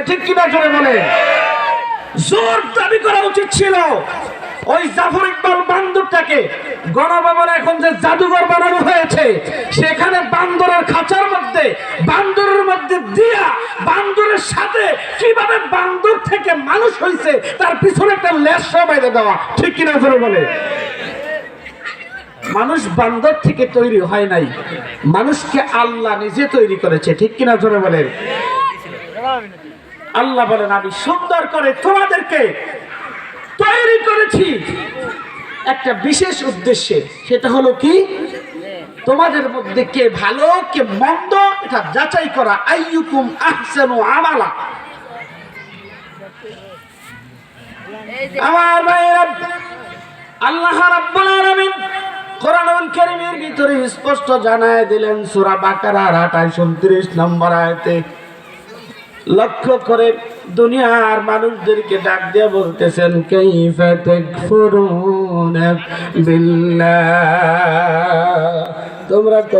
ঠিক কিনা জোরে বলে। জোর দাবি করা উচিত ছিল ওই জাফর ইকবাল বান্দরটাকে গণভবনে এখন যে জাদুঘর বানানো হয়েছে সেখানে বান্দরের খাঁচার মধ্যে বান্দরের মধ্যে দিয়া বান্দরের সাথে কিভাবে বান্দর থেকে মানুষ হয়েছে তার পিছনে একটা লেশ বাইরে দেওয়া। ঠিক কিনা জোরে বলে। মানুষ বান্দর থেকে তৈরি হয় নাই, মানুষকে আল্লাহ নিজে তৈরি করেছে। ঠিক কিনা জোরে বলেন। আল্লাহ বলেন আমি সুন্দর করে তোমাদেরকে তৈরি করেছি একটা বিশেষ উদ্দেশ্যে, সেটা হলো কি তোমাদের মধ্যে কে ভালো কে মন্দ এটা যাচাই করা। আইয়ুকুম আহসানু আমালা। আমার ভাইরা, আল্লাহ রাব্বুল আলামিন কোরআনুল কারীমের ভিতরে স্পষ্ট জানায় দিলেন সূরা বাকারার 28-29 নম্বর আয়াতে, লক্ষ্য করে দুনিয়ার মানুষদেরকে ডাক দিয়ে বলতেছেন কাইফা তাকফুরুনা বিল্লাহ, তোমরা